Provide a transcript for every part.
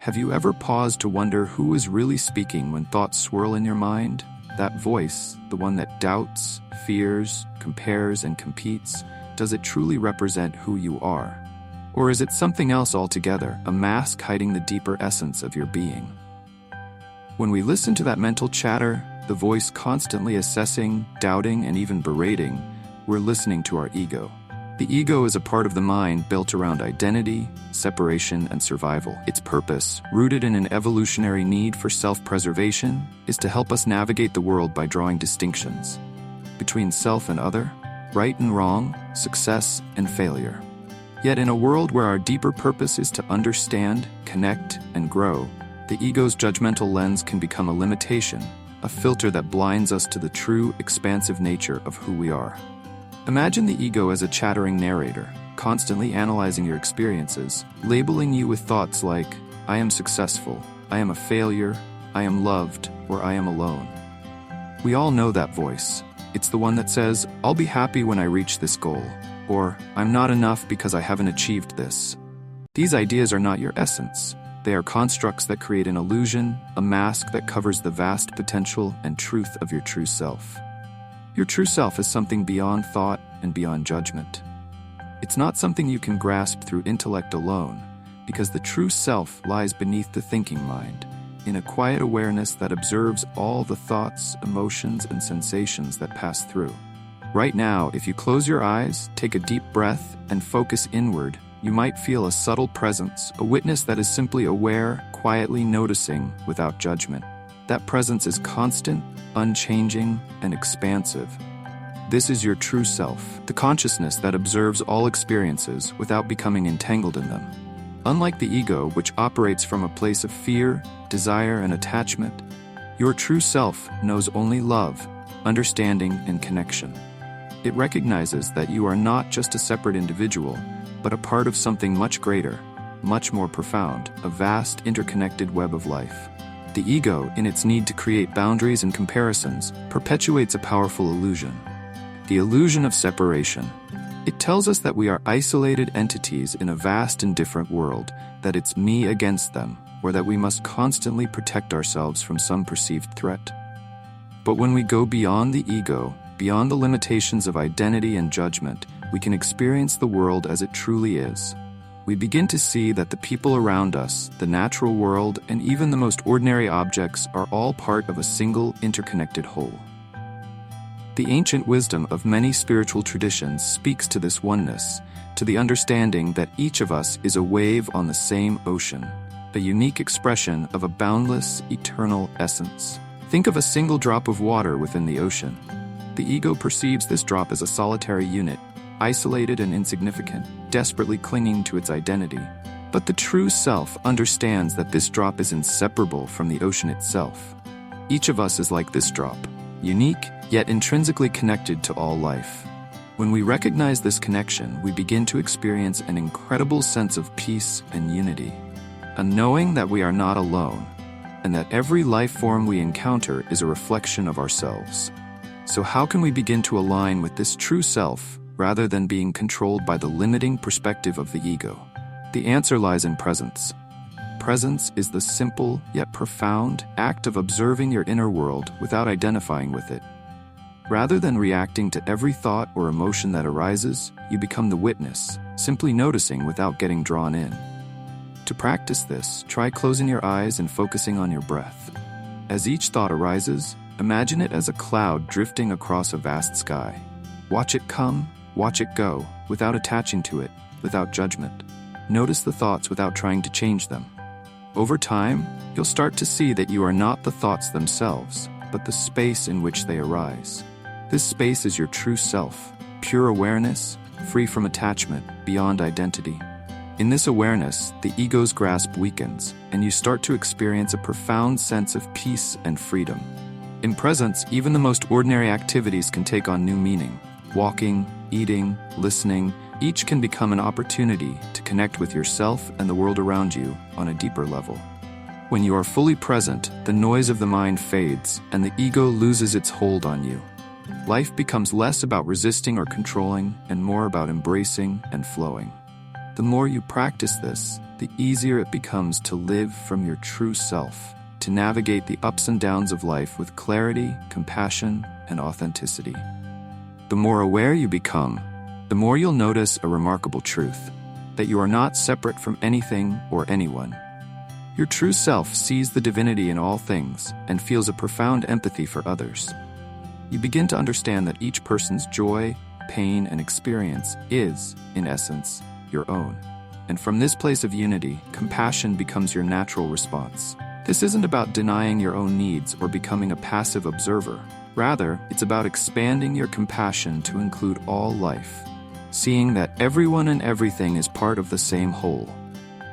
Have you ever paused to wonder who is really speaking when thoughts swirl in your mind? That voice, the one that doubts, fears, compares, and competes, does it truly represent who you are? Or is it something else altogether, a mask hiding the deeper essence of your being? When we listen to that mental chatter, the voice constantly assessing, doubting, and even berating, we're listening to our ego. The ego is a part of the mind built around identity, separation, and survival. Its purpose, rooted in an evolutionary need for self-preservation, is to help us navigate the world by drawing distinctions between self and other, right and wrong, success and failure. Yet in a world where our deeper purpose is to understand, connect, and grow, the ego's judgmental lens can become a limitation, a filter that blinds us to the true, expansive nature of who we are. Imagine the ego as a chattering narrator, constantly analyzing your experiences, labeling you with thoughts like, I am successful, I am a failure, I am loved, or I am alone. We all know that voice. It's the one that says, I'll be happy when I reach this goal, or I'm not enough because I haven't achieved this. These ideas are not your essence. They are constructs that create an illusion, a mask that covers the vast potential and truth of your true self. Your true self is something beyond thought and beyond judgment. It's not something you can grasp through intellect alone, because the true self lies beneath the thinking mind, in a quiet awareness that observes all the thoughts, emotions, and sensations that pass through. Right now, if you close your eyes, take a deep breath, and focus inward, you might feel a subtle presence, a witness that is simply aware, quietly noticing, without judgment. That presence is constant, unchanging, and expansive. This is your true self, the consciousness that observes all experiences without becoming entangled in them. Unlike the ego, which operates from a place of fear, desire, and attachment, your true self knows only love, understanding, and connection. It recognizes that you are not just a separate individual, but a part of something much greater, much more profound, a vast, interconnected web of life. The ego, in its need to create boundaries and comparisons, perpetuates a powerful illusion. The illusion of separation. It tells us that we are isolated entities in a vast and different world, that it's me against them, or that we must constantly protect ourselves from some perceived threat. But when we go beyond the ego, beyond the limitations of identity and judgment, we can experience the world as it truly is. We begin to see that the people around us, the natural world, and even the most ordinary objects are all part of a single, interconnected whole. The ancient wisdom of many spiritual traditions speaks to this oneness, to the understanding that each of us is a wave on the same ocean, a unique expression of a boundless, eternal essence. Think of a single drop of water within the ocean. The ego perceives this drop as a solitary unit, isolated and insignificant, desperately clinging to its identity. But the true self understands that this drop is inseparable from the ocean itself. Each of us is like this drop, unique, yet intrinsically connected to all life. When we recognize this connection, we begin to experience an incredible sense of peace and unity, a knowing that we are not alone, and that every life form we encounter is a reflection of ourselves. So how can we begin to align with this true self, rather than being controlled by the limiting perspective of the ego? The answer lies in presence. Presence is the simple, yet profound, act of observing your inner world without identifying with it. Rather than reacting to every thought or emotion that arises, you become the witness, simply noticing without getting drawn in. To practice this, try closing your eyes and focusing on your breath. As each thought arises, imagine it as a cloud drifting across a vast sky. Watch it come, watch it go, without attaching to it, without judgment. Notice the thoughts without trying to change them. Over time, you'll start to see that you are not the thoughts themselves, but the space in which they arise. This space is your true self, pure awareness, free from attachment, beyond identity. In this awareness, the ego's grasp weakens, and you start to experience a profound sense of peace and freedom. In presence, even the most ordinary activities can take on new meaning. Walking, eating, listening, each can become an opportunity to connect with yourself and the world around you on a deeper level. When you are fully present, the noise of the mind fades, and the ego loses its hold on you. Life becomes less about resisting or controlling, and more about embracing and flowing. The more you practice this, the easier it becomes to live from your true self, to navigate the ups and downs of life with clarity, compassion, and authenticity. The more aware you become, the more you'll notice a remarkable truth, that you are not separate from anything or anyone. Your true self sees the divinity in all things and feels a profound empathy for others. You begin to understand that each person's joy, pain, and experience is, in essence, your own. And from this place of unity, compassion becomes your natural response. This isn't about denying your own needs or becoming a passive observer. Rather, it's about expanding your compassion to include all life, seeing that everyone and everything is part of the same whole.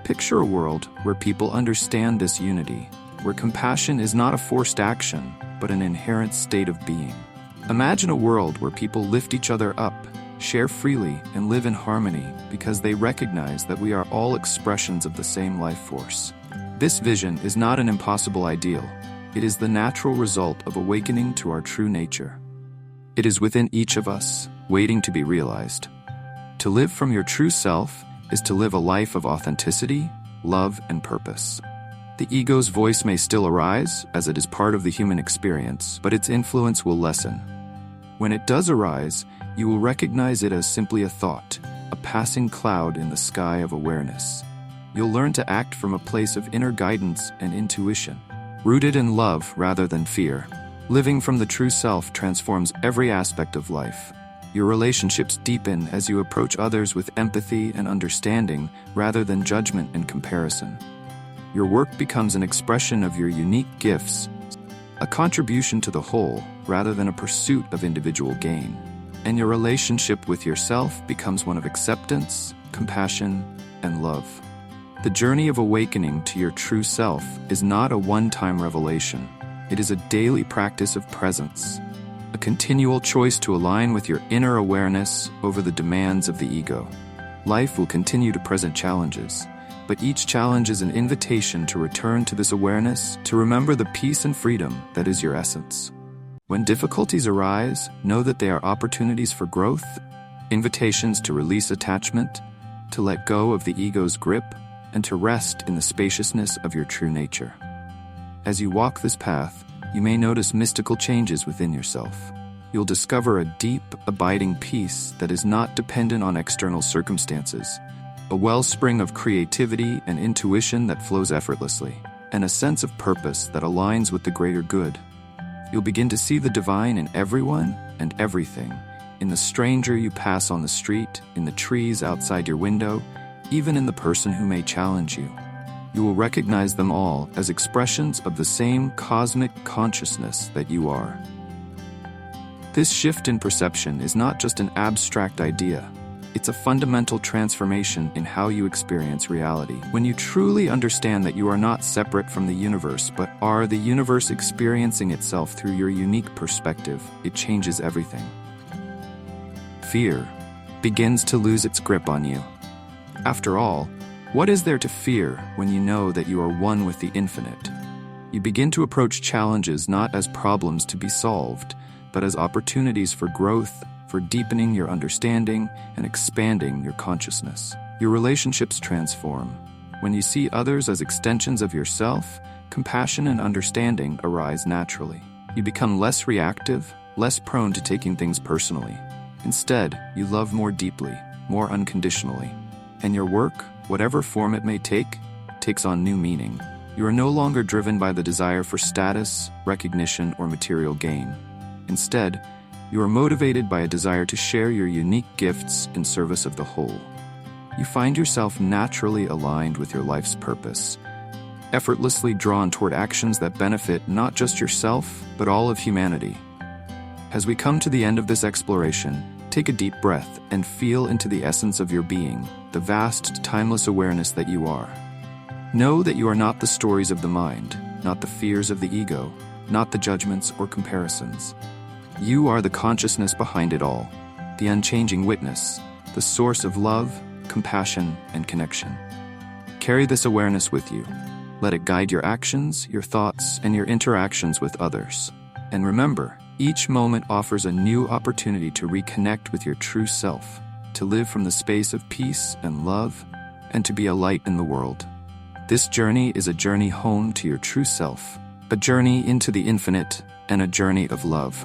Picture a world where people understand this unity, where compassion is not a forced action, but an inherent state of being. Imagine a world where people lift each other up, share freely, and live in harmony because they recognize that we are all expressions of the same life force. This vision is not an impossible ideal. It is the natural result of awakening to our true nature. It is within each of us, waiting to be realized. To live from your true self is to live a life of authenticity, love, and purpose. The ego's voice may still arise, as it is part of the human experience, but its influence will lessen. When it does arise, you will recognize it as simply a thought, a passing cloud in the sky of awareness. You'll learn to act from a place of inner guidance and intuition, rooted in love rather than fear. Living from the true self transforms every aspect of life. Your relationships deepen as you approach others with empathy and understanding rather than judgment and comparison. Your work becomes an expression of your unique gifts, a contribution to the whole rather than a pursuit of individual gain. And your relationship with yourself becomes one of acceptance, compassion, and love. The journey of awakening to your true self is not a one-time revelation. It is a daily practice of presence, a continual choice to align with your inner awareness over the demands of the ego. Life will continue to present challenges, but each challenge is an invitation to return to this awareness, to remember the peace and freedom that is your essence. When difficulties arise, know that they are opportunities for growth, invitations to release attachment, to let go of the ego's grip, and to rest in the spaciousness of your true nature. As you walk this path, you may notice mystical changes within yourself. You'll discover a deep, abiding peace that is not dependent on external circumstances, a wellspring of creativity and intuition that flows effortlessly, and a sense of purpose that aligns with the greater good. You'll begin to see the divine in everyone and everything, in the stranger you pass on the street, in the trees outside your window, even in the person who may challenge you. You will recognize them all as expressions of the same cosmic consciousness that you are. This shift in perception is not just an abstract idea. It's a fundamental transformation in how you experience reality. When you truly understand that you are not separate from the universe, but are the universe experiencing itself through your unique perspective, it changes everything. Fear begins to lose its grip on you. After all, what is there to fear when you know that you are one with the infinite? You begin to approach challenges not as problems to be solved, but as opportunities for growth, for deepening your understanding and expanding your consciousness. Your relationships transform. When you see others as extensions of yourself, compassion and understanding arise naturally. You become less reactive, less prone to taking things personally. Instead, you love more deeply, more unconditionally. And your work, whatever form it may take, takes on new meaning. You are no longer driven by the desire for status, recognition, or material gain. Instead, you are motivated by a desire to share your unique gifts in service of the whole. You find yourself naturally aligned with your life's purpose, effortlessly drawn toward actions that benefit not just yourself, but all of humanity. As we come to the end of this exploration, take a deep breath and feel into the essence of your being, the vast, timeless awareness that you are. Know that you are not the stories of the mind, not the fears of the ego, not the judgments or comparisons. You are the consciousness behind it all, the unchanging witness, the source of love, compassion, and connection. Carry this awareness with you. Let it guide your actions, your thoughts, and your interactions with others. And remember, each moment offers a new opportunity to reconnect with your true self, to live from the space of peace and love, and to be a light in the world. This journey is a journey home to your true self, a journey into the infinite, and a journey of love.